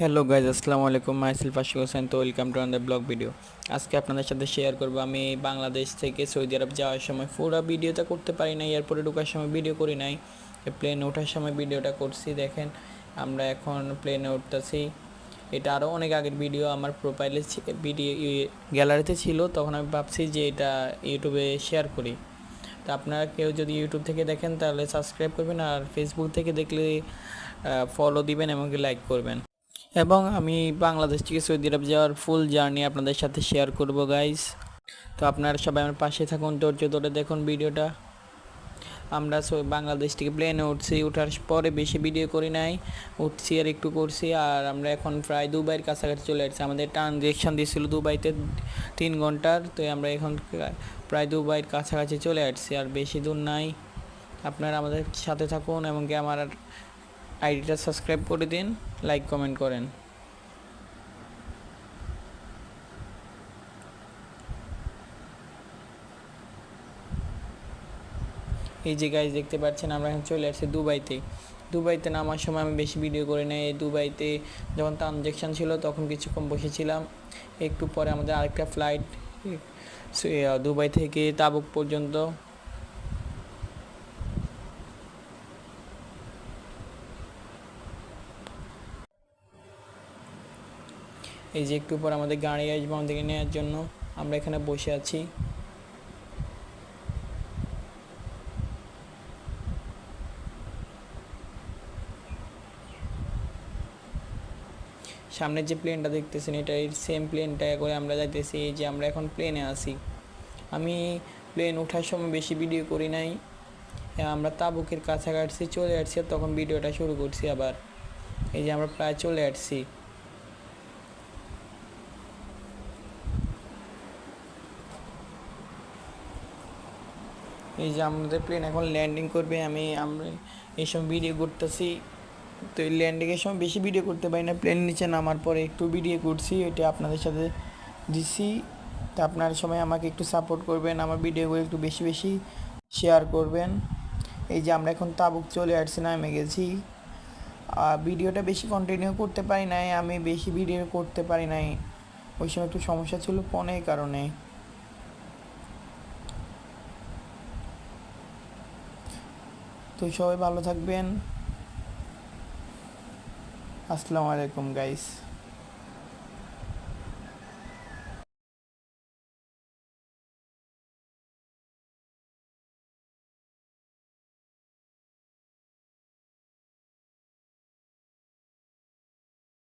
Hello guys, আসসালামু আলাইকুম। Myself Ashiq Hossain. তো welcome to another blog video. আজকে আপনাদের সাথে শেয়ার করব আমি বাংলাদেশ থেকে সৌদি আরব যাওয়ার সময় পুরো ভিডিওটা করতে পারি নাই, এয়ারপোর্টে ঢোকার সময় ভিডিও করি নাই, প্লেনে ওঠার সময় ভিডিওটা করছি। দেখেন আমরা এখন প্লেনে উঠতেছি। এটা আরও অনেক আগের ভিডিও, আমার প্রোফাইলে ভিডিও গ্যালারিতে ছিল, তখন আমি ভাবছি যে এটা ইউটিউবে শেয়ার করি। তো আপনারা কেউ যদি ইউটিউব থেকে দেখেন তাহলে সাবস্ক্রাইব করবেন, আর ফেসবুক থেকে দেখলে ফলো দিবেন এবং লাইক করবেন। এবং আমি বাংলাদেশ থেকে সৌদি আরব যাওয়ার ফুল জার্নি আপনাদের সাথে শেয়ার করব গাইস। তো আপনারা সবাই আমার পাশে থাকুন, ধৈর্য ধরে দেখুন ভিডিওটা। আমরা বাংলাদেশ থেকে প্লেনে উঠছি, ওঠার পরে বেশি ভিডিও করি নাই, উঠছি আর একটু করছি। আর আমরা এখন প্রায় দুবাইয়ের কাছাকাছি চলে আসছি। আমাদের ট্রানজেকশন দিয়েছিল দুবাইতে 3 ঘন্টার, তো আমরা এখন প্রায় দুবাইয়ের কাছাকাছি চলে আসছি, আর বেশি দূর নাই। আপনারা আমাদের সাথে থাকুন এবং কি আমার আইডিটা সাবস্ক্রাইব করে দিন, লাইক কমেন্ট করেন। এই যে গাইজ দেখতে পাচ্ছেন আমরা এখন চলে আসছি দুবাইতে নামার সময় আমি বেশি ভিডিও করি নাই। দুবাইতে যখন ট্রানজেকশন ছিল তখন কিছুক্ষণ বসেছিলাম, একটু পরে আমাদের আরেকটা ফ্লাইট দুবাই থেকে তাবুক পর্যন্ত। এই যে একটু পর আমাদের গাড়ি আসবে আমাদেরকে নেওয়ার জন্য, আমরা এখানে বসে আছি। সামনের যে প্লেনটা দেখতেছেন এটা সেম প্লেনটা করে আমরা যাইতেছি। এই যে আমরা এখন প্লেনে আছি। আমি প্লেন ওঠার সময় বেশি ভিডিও করি নাই, আমরা তাবুকের কাছাকাছি চলে আসছি, তখন ভিডিওটা শুরু করছি আবার। এই যে আমরা প্রায় চলে আসছি। এই যে আমাদের প্লেন এখন ল্যান্ডিং করবে, আমরা এই সময় ভিডিও করতেছি। তো এই ল্যান্ডিংয়ের সময় বেশি ভিডিও করতে পারি না, প্লেন নিচে নামার পরে একটু ভিডিও করছি, এটা আপনাদের সাথে দিছি। তো আপনারা সবাই আমাকে একটু সাপোর্ট করবেন, আমার ভিডিওগুলো একটু বেশি বেশি শেয়ার করবেন। এই যে আমরা এখন তাবুক চলে আসছি, নামে গেছি। ভিডিওটা বেশি কন্টিনিউ করতে পারি নাই, আমি বেশি ভিডিও করতে পারি নাই, ওই সময় একটু সমস্যা ছিল ফোনের কারণে। তো সবাই ভালো থাকবেন। আসসালামু আলাইকুম গাইস।